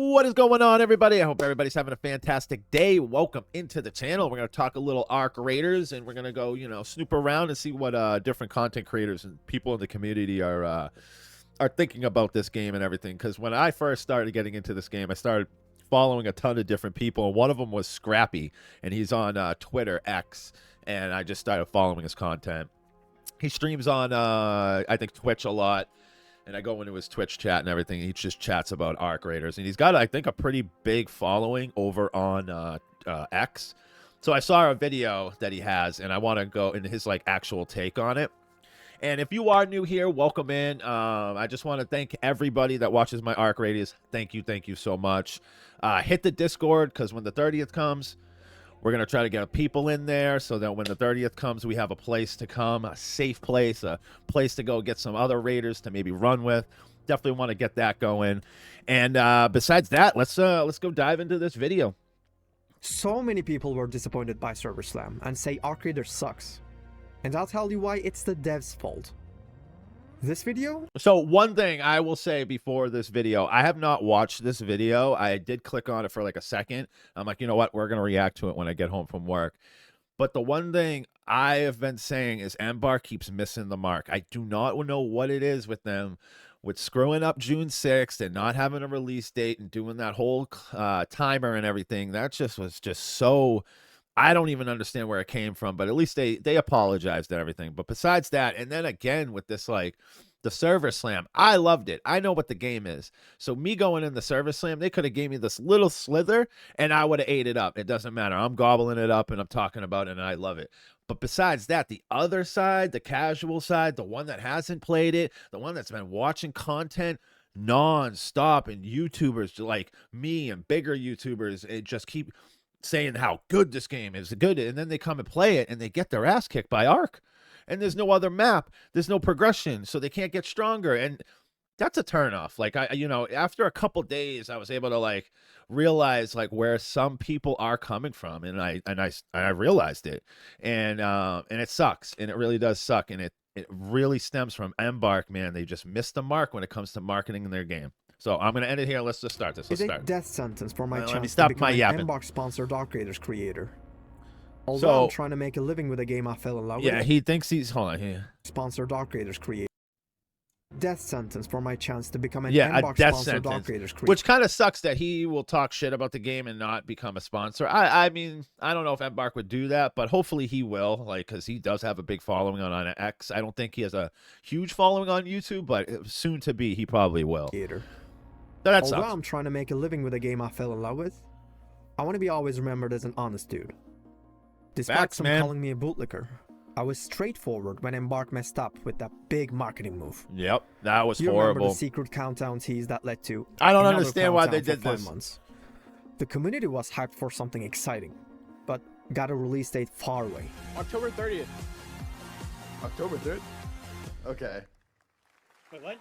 What is going on, everybody? I hope everybody's having a fantastic day. Welcome into the channel. We're going to talk a little Ark Raiders, and we're going to go, snoop around and see what different content creators and people in the community are thinking about this game and everything. Because when I first started getting into this game, I started following a ton of different people, and one of them was Scrappy, and he's on Twitter, X, and I just started following his content. He streams on, I think, Twitch a lot. And I go into his Twitch chat and everything. He just chats about Ark Raiders. And he's got, I think, a pretty big following over on X. So I saw a video that he has, and I want to go into his, actual take on it. And if you are new here, welcome in. I just want to thank everybody that watches my Ark Raiders. Thank you so much. Hit the Discord, because when the 30th comes, we're going to try to get people in there so that when the 30th comes, we have a place to come, a safe place, a place to go get some other Raiders to maybe run with. Definitely want to get that going. And besides that, let's go dive into this video. So many people were disappointed by Server Slam and say Ark Raiders sucks. And I'll tell you why it's the devs' fault. This video? So one thing I will say before this video, I have not watched this video. I did click on it for like a second. I'm like, you know what? We're going to react to it when I get home from work. But the one thing I have been saying is Embark keeps missing the mark. I do not know what it is with them, with screwing up June 6th and not having a release date and doing that whole timer and everything. That was just so... I don't even understand where it came from, but at least they apologized and everything. But besides that, and then again with this, the Server Slam, I loved it. I know what the game is. So me going in the Server Slam, they could have gave me this little slither, and I would have ate it up. It doesn't matter. I'm gobbling it up, and I'm talking about it, and I love it. But besides that, the other side, the casual side, the one that hasn't played it, the one that's been watching content non-stop, and YouTubers like me and bigger YouTubers, it just keep saying how good this game is, and then they come and play it and they get their ass kicked by Ark, and there's no other map, there's no progression, so they can't get stronger, and that's a turnoff. After a couple days, I was able to realize where some people are coming from, and I realized it, and it sucks, and it really does suck, and it really stems from Embark, man. They just missed the mark when it comes to marketing in their game. So I'm going to end it here. Let's just start this. Let's start. It's a death sentence for my Let me chance stop to become my an yapping. Embark-sponsored Ark Raiders creator. Although I'm trying to make a living with a game I fell in love with. Yeah, he thinks he's... Hold on here. Sponsored Ark Raiders creator. Death sentence for my chance to become an a death Embark-sponsored Ark sentence, Raiders creator. which kind of sucks that he will talk shit about the game and not become a sponsor. I mean, I don't know if Embark would do that, but hopefully he will, because he does have a big following on X. I don't think he has a huge following on YouTube, but soon to be, he probably will. Although I'm trying to make a living with a game I fell in love with, I want to be always remembered as an honest dude. Despite some calling me a bootlicker, I was straightforward when Embark messed up with that big marketing move. Yep, that was you horrible. Remember the secret countdown tease that led to... I don't understand why they did this. Months. The community was hyped for something exciting, but got a release date far away. October 30th. October 3rd? Okay. Wait, what?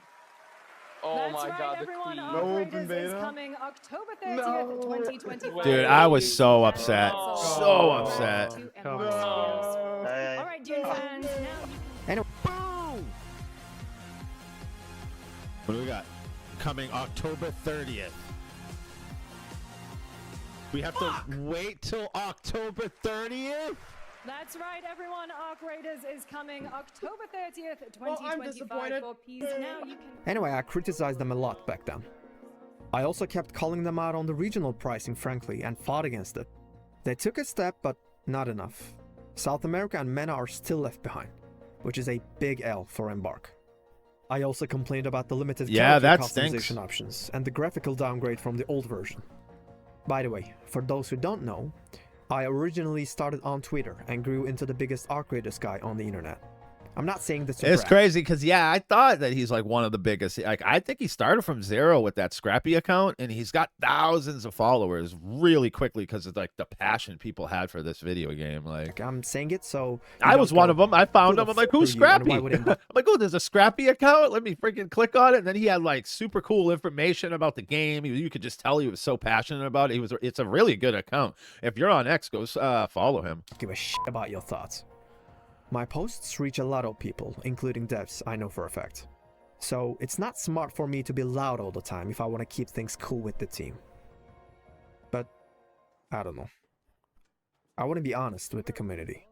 Oh That's my right, god, everyone. the Ark queen. Raiders is coming October 30th, 2025. Dude, I was so upset. No. So upset. No. All right, Dune fans, now you can... Boom! What do we got? Coming October 30th. We have to wait till October 30th? That's right, everyone. Ark Raiders is coming October 30th, 2025. Well, I'm disappointed. For peace. Now you can... Anyway, I criticized them a lot back then. I also kept calling them out on the regional pricing, frankly, and fought against it. They took a step, but not enough. South America and MENA are still left behind, which is a big L for Embark. I also complained about the limited character customization options and the graphical downgrade from the old version. By the way, for those who don't know, I originally started on Twitter and grew into the biggest Ark Raiders guy on the internet. I'm not saying this to It's brag. crazy because, yeah, I thought that he's one of the biggest. I think he started from zero with that Scrappy account, and he's got thousands of followers really quickly because of the passion people had for this video game. I'm saying it so... I was one of them. I found him. I'm like, who's Scrappy? I'm like, oh, there's a Scrappy account? Let me freaking click on it. And then he had super cool information about the game. You could just tell he was so passionate about it. It's a really good account. If you're on X, go follow him. Give a shit about your thoughts. My posts reach a lot of people, including devs, I know for a fact. So it's not smart for me to be loud all the time if I want to keep things cool with the team. but I don't know. I want to be honest with the community.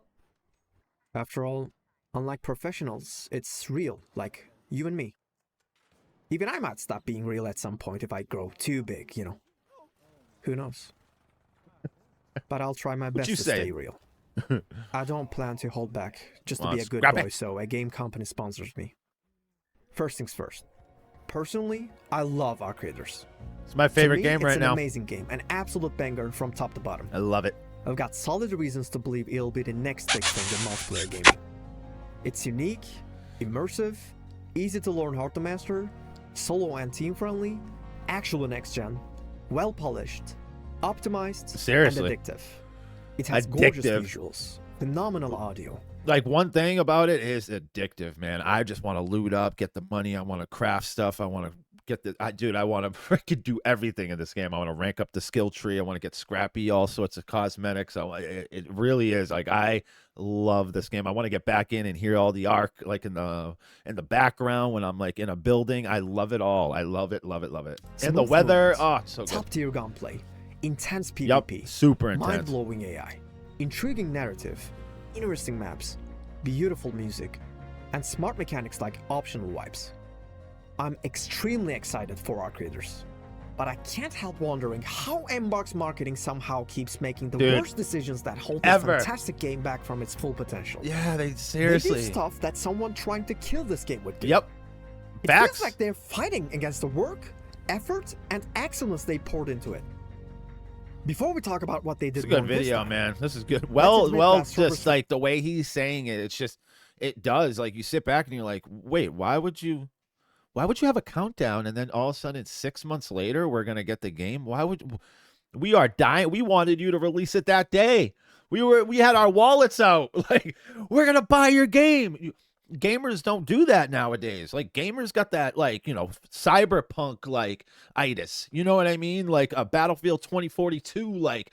After all, unlike professionals, it's real, like you and me. Even I might stop being real at some point if I grow too big, you know. Who knows? But I'll try my best to stay real. I don't plan to hold back just to be a good boy, so a game company sponsors me. First things first. Personally, I love Arc Raiders. It's my favorite game right now. It's an amazing game, an absolute banger from top to bottom. I love it. I've got solid reasons to believe it'll be the next big thing in multiplayer gaming. It's unique, immersive, easy to learn how to master, solo and team friendly, actual next gen, well polished, optimized, Seriously. and addictive. It has gorgeous visuals, phenomenal audio. Like, one thing about it is addictive, man. I just want to loot up, get the money. I want to craft stuff. I want to get the dude. I want to freaking do everything in this game. I want to rank up the skill tree. I want to get Scrappy, all sorts of cosmetics. It really is like, I love this game. I want to get back in and hear all the arc like in the background when I'm like in a building. I love it all. I love it, love it, love it. And the weather, oh, so good. Top tier gunplay, intense PvP, yep, super intense, mind-blowing AI, intriguing narrative, interesting maps, beautiful music, and smart mechanics like optional wipes. I'm extremely excited for Arc Raiders, but I can't help wondering how Embark's marketing somehow keeps making the worst decisions that hold this fantastic game back from its full potential. Yeah, they seriously. They do stuff that someone trying to kill this game would do. Yep. It feels like they're fighting against the work, effort, and excellence they poured into it. Before we talk about what they did, it's a good video, man. This is good. Well, just like the way he's saying it, it's just, it does. Like, you sit back and you're like, wait, why would you have a countdown and then all of a sudden 6 months later we're gonna get the game? Why would we are dying? We wanted you to release it that day. We had our wallets out. Like, we're gonna buy your game. Gamers don't do that nowadays. Like, gamers got that, like, you know, cyberpunk like itis. You know what I mean? Like a Battlefield 2042. Like,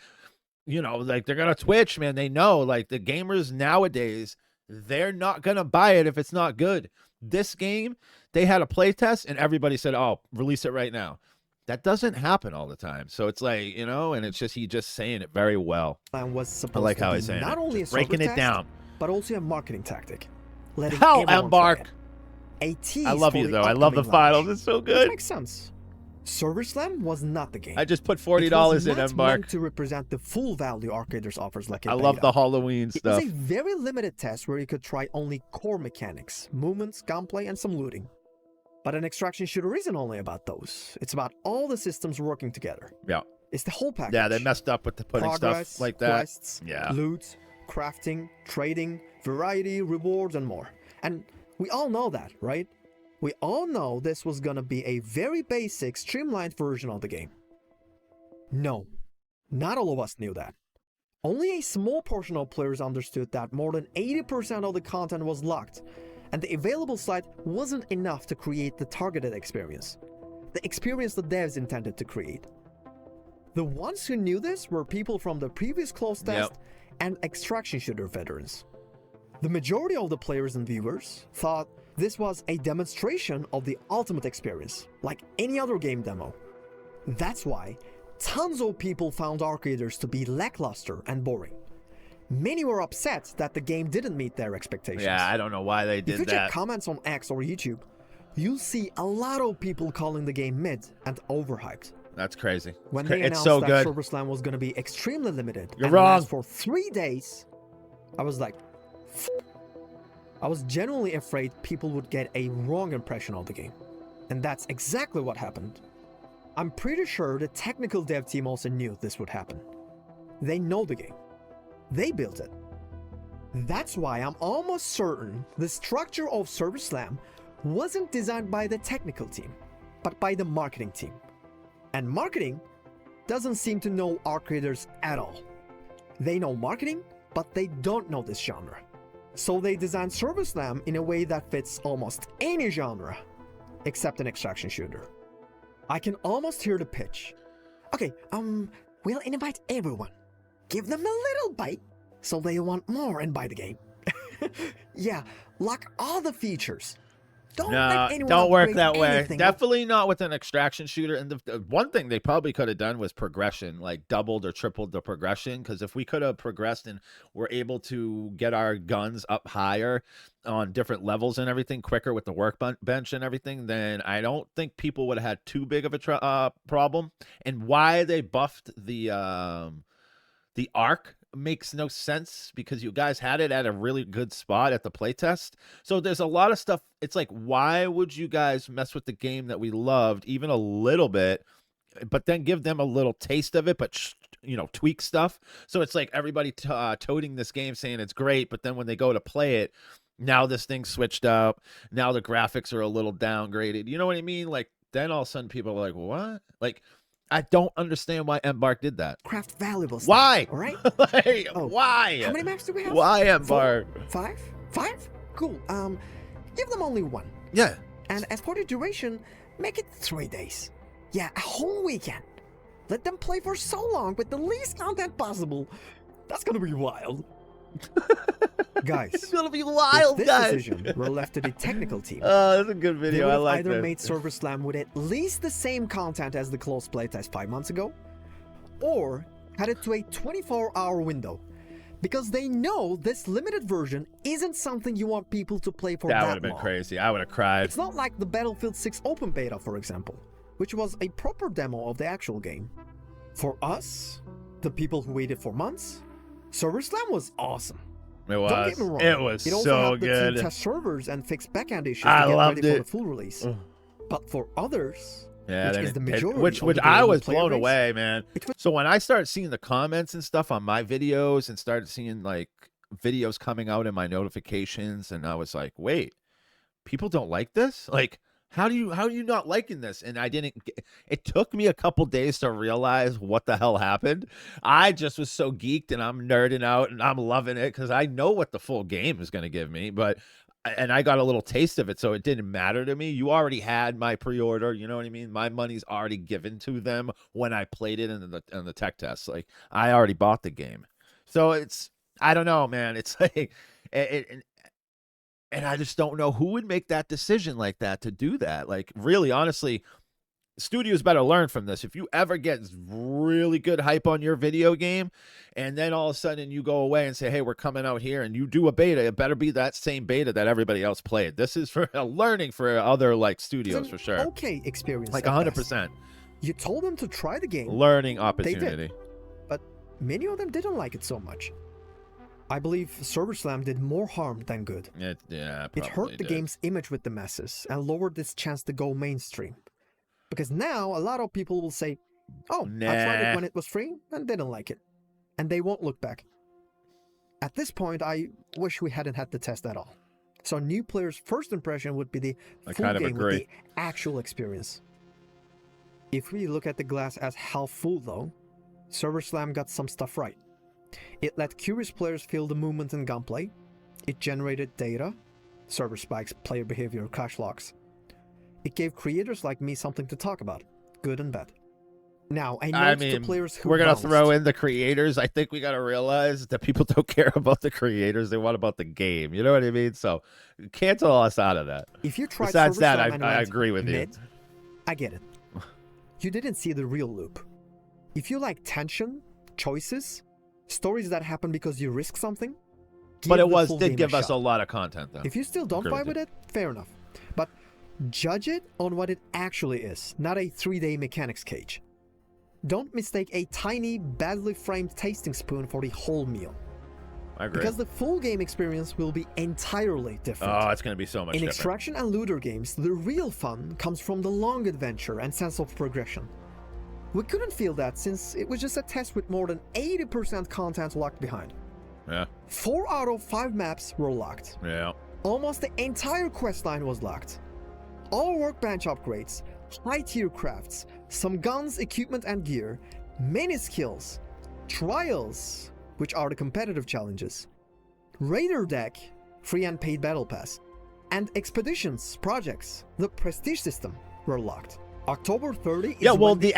you know, like they're gonna Twitch, man. They know, like, the gamers nowadays, they're not gonna buy it if it's not good. This game, they had a playtest and everybody said, oh, release it right now. That doesn't happen all the time. So it's like, you know, and it's just, he just saying it very well. I like how he's saying not only a breaking it down, but also a marketing tactic. Letting Hell, Embark. A tease. I love you though. I love the finals. It's so good. It makes sense. Server Slam was not the game. I just put $40 in Embark to represent the full value Arc Raiders offers. Like I love the Halloween stuff. It was a very limited test where you could try only core mechanics, movements, gunplay, and some looting. But an extraction shooter isn't only about those. It's about all the systems working together. Yeah. It's the whole package. Yeah, they messed up with the putting stuff like that. Quests, loot, crafting, trading, variety, rewards, and more. And we all know that, right? We all know this was gonna be a very basic, streamlined version of the game. No, not all of us knew that. Only a small portion of players understood that more than 80% of the content was locked, and the available site wasn't enough to create the targeted experience. The experience the devs intended to create. The ones who knew this were people from the previous closed test and extraction shooter veterans. The majority of the players and viewers thought this was a demonstration of the ultimate experience, like any other game demo. That's why tons of people found Arc Raiders to be lackluster and boring. Many were upset that the game didn't meet their expectations. Yeah, I don't know why they did that. If you check comments on X or YouTube, you'll see a lot of people calling the game mid and overhyped. That's crazy. When they announced so that good. Server Slam was going to be extremely limited You're wrong. last for 3 days, I was like, I was genuinely afraid people would get a wrong impression of the game. And that's exactly what happened. I'm pretty sure the technical dev team also knew this would happen. They know the game. They built it. That's why I'm almost certain the structure of Server Slam wasn't designed by the technical team, but by the marketing team. And marketing doesn't seem to know Arc Raiders at all. They know marketing, but they don't know this genre. So they designed Server Slam in a way that fits almost any genre, except an extraction shooter. I can almost hear the pitch. Okay, we'll invite everyone. Give them a little bite, so they want more and buy the game. Yeah, lock all the features. Don't No, let anyone don't work upgrade that way. anything. Definitely not with an extraction shooter. And the one thing they probably could have done was progression, like doubled or tripled the progression. Because if we could have progressed and were able to get our guns up higher on different levels and everything quicker with the workbench and everything, then I don't think people would have had too big of a problem. And why they buffed the arc makes no sense, because you guys had it at a really good spot at the playtest. So there's a lot of stuff. It's like, why would you guys mess with the game that we loved even a little bit, but then give them a little taste of it, but tweak stuff? So it's like everybody toting this game saying it's great, but then when they go to play it, now this thing's switched up. Now the graphics are a little downgraded. You know what I mean? Like, then all of a sudden people are like, what? Like, I don't understand why Embark did that. Craft valuable stuff. Why? All right. Like, Oh, why? How many maps do we have? Why 4? Embark? 5? 5? Cool. Give them only 1. Yeah. And as for the duration, make it 3 days. Yeah, a whole weekend. Let them play for so long with the least content possible. That's gonna be wild. Guys, It's gonna be wild, this guys. decision were left to the technical team. Oh, that's a good They video. would I have like either that. made Server Slam with at least the same content as the closed playtest 5 months ago, or had it to a 24-hour window, because they know this limited version isn't something you want people to play for That that would have been long. crazy. I would have cried. It's not like the Battlefield 6 open beta, for example, which was a proper demo of the actual game. For us, the people who waited for months, Server Slam was awesome. It was. Don't get me wrong. It was It also so helped the good. team test servers and fix backend issues I to get loved ready for it. the full release. Ugh. But for others, Yeah, which then is the it- majority which of the I global was player blown base, away, man. it was- So when I started seeing the comments and stuff on my videos and started seeing like videos coming out in my notifications, and I was like, wait, people don't like this? Like, how are you not liking this? And I didn't get, it took me a couple days to realize what the hell happened. I just was so geeked, and I'm nerding out, and I'm loving it because I know what the full game is going to give me, and I got a little taste of it, so it didn't matter to me. You already had my pre-order, you know what I mean? My money's already given to them when I played it in the tech test. Like, I already bought the game. So it's, I don't know, man. It's like, and I just don't know who would make that decision like that to do that. Like, really, honestly, studios better learn from this. If you ever get really good hype on your video game, and then all of a sudden you go away and say, hey, we're coming out here, and you do a beta, it better be that same beta that everybody else played. This is for learning for other like studios, for sure. Okay, experience. Like at 100%. best. You told them to try the game, Learning did. opportunity. but many of them didn't like it so much. I believe Server Slam did more harm than good. Yeah, It hurt the did. game's image with the masses and lowered its chance to go mainstream. Because now a lot of people will say, oh, I tried Nah. it when it was free and didn't like it. And they won't look back. At this point, I wish we hadn't had the test at all. So new players' first impression would be the I full kind of game with agree. the actual experience. If we look at the glass as half full though, Server Slam got some stuff right. It let curious players feel the movement and gunplay. It generated data, server spikes, player behavior, crash logs. It gave creators like me something to talk about, good and bad. Now, I note to players who we're going to bounced. throw in the creators. I think we got to realize that people don't care about the creators. They want about the game. You know what I mean? So cancel us out of that. If you tried Besides Server that, Slam and I went agree with you. mid, I get it. You didn't see the real loop. If you like tension, choices, stories that happen because you risk something, But give it the full did game give us a shot. lot of content, though. If you still don't Agree vibe with with it, fair enough. But judge it on what it actually is, not a 3-day mechanics cage. Don't mistake a tiny, badly framed tasting spoon for the whole meal. I agree. Because the full game experience will be entirely different. Oh, it's going to be so much In different. extraction and looter games, the real fun comes from the long adventure and sense of progression. We couldn't feel that since it was just a test with more than 80% content locked behind. Yeah, 4 out of 5 maps were locked. yeah. Almost the entire questline was locked. All workbench upgrades, high-tier crafts, some guns, equipment and gear, many skills, trials, which are the competitive challenges, Raider deck, free and paid battle pass, and expeditions, projects, the prestige system were locked. October 30 is Yeah, well, when the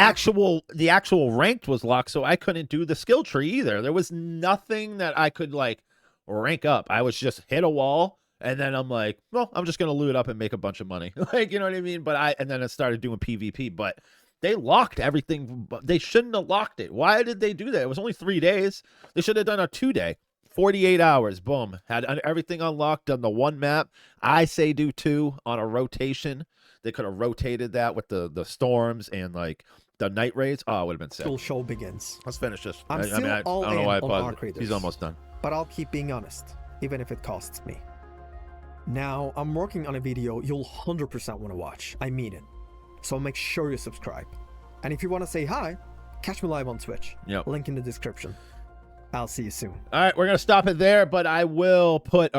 actual ranked was locked, so I couldn't do the skill tree either. There was nothing that I could like rank up. I was just hit a wall, And then I'm like, well, I'm just gonna loot up and make a bunch of money. Like, you know what I mean? And then I started doing PvP, but they locked everything. They shouldn't have locked it. Why did they do that? It was only 3 days. They should have done a 2-day. 48 hours, boom. Had everything unlocked on the one map. I say do 2 on a rotation. They could have rotated that with the storms and like the night raids. Oh, it would have been sick. Full show begins. Let's finish this. I'm still I all don't know in why I on paused Arc it. Raiders. He's almost done. But I'll keep being honest, even if it costs me. Now, I'm working on a video you'll 100% want to watch. I mean it. So make sure you subscribe. And if you want to say hi, catch me live on Twitch. Yep. Link in the description. I'll see you soon. All right, we're going to stop it there, but I will put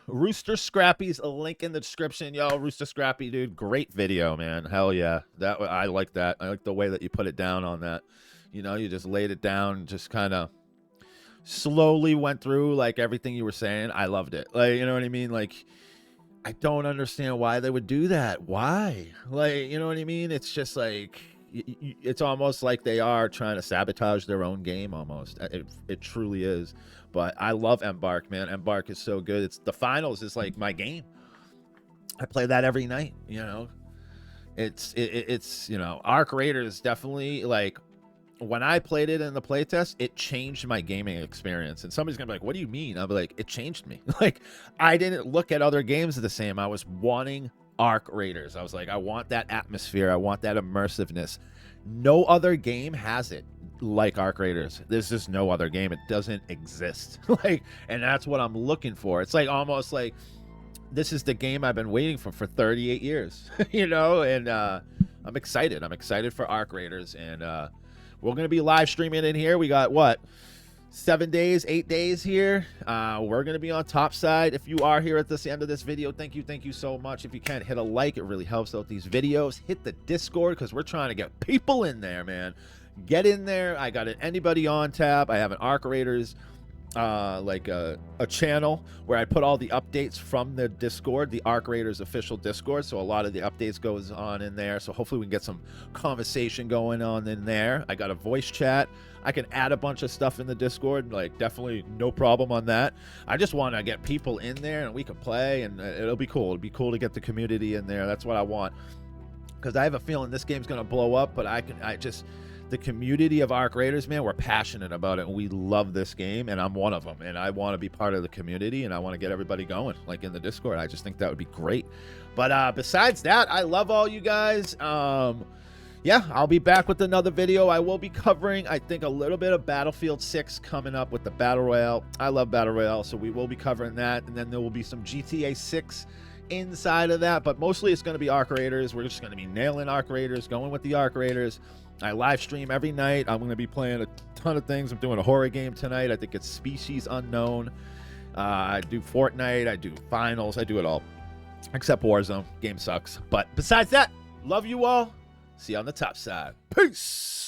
Rooster Scrappy's a link in the description. Yo, Rooster Scrappy, dude, great video, man. Hell yeah. I like that. I like the way that you put it down on that. You know, you just laid it down, just kind of slowly went through like everything you were saying. I loved it. Like, you know what I mean? Like, I don't understand why they would do that. Why? Like, you know what I mean? It's just like, it's almost like they are trying to sabotage their own game almost. It truly is. But I love Embark, man. Embark is so good. It's the finals is like my game. I play that every night, you know. It's you know, Arc Raiders definitely, like, when I played it in the playtest, it changed my gaming experience. And somebody's gonna be like, what do you mean? I'll be like, it changed me. Like, I didn't look at other games the same. I was wanting Arc Raiders. I was like, I want that atmosphere. I want that immersiveness. No other game has it like Arc Raiders. There's just no other game. It doesn't exist. Like, and that's what I'm looking for. It's like almost like this is the game I've been waiting for 38 years, you know? And I'm excited. I'm excited for Arc Raiders. And we're going to be live streaming in here. We got what? 7 days, 8 days here. We're going to be on top side. If you are here at this end of this video, thank you so much. If you can, hit a like. It really helps out these videos. Hit the Discord because we're trying to get people in there, man. Get in there. I got anybody on tab. I have an Arc Raiders like a channel where I put all the updates from the Discord, the Arc Raiders official Discord. So a lot of the updates goes on in there. So hopefully we can get some conversation going on in there. I got a voice chat. I can add a bunch of stuff in the Discord. Like, definitely no problem on that. I just want to get people in there and we can play, and it'll be cool. It'll be cool to get the community in there. That's what I want. Because I have a feeling this game's going to blow up, but the community of Arc Raiders, man, we're passionate about it, and we love this game, and I'm one of them, and I want to be part of the community, and I want to get everybody going, like in the Discord. I just think that would be great. But besides that, I love all you guys. Yeah, I'll be back with another video. I will be covering, I think, a little bit of Battlefield 6 coming up with the Battle Royale. I love Battle Royale, so we will be covering that, and then there will be some GTA 6 inside of that, but mostly it's going to be Arc Raiders. We're just going to be nailing Arc Raiders, going with the Arc Raiders. I live stream every night. I'm going to be playing a ton of things. I'm doing a horror game tonight. I think it's Species Unknown. I do Fortnite. I do finals. I do it all. Except Warzone. Game sucks. But besides that, love you all. See you on the top side. Peace.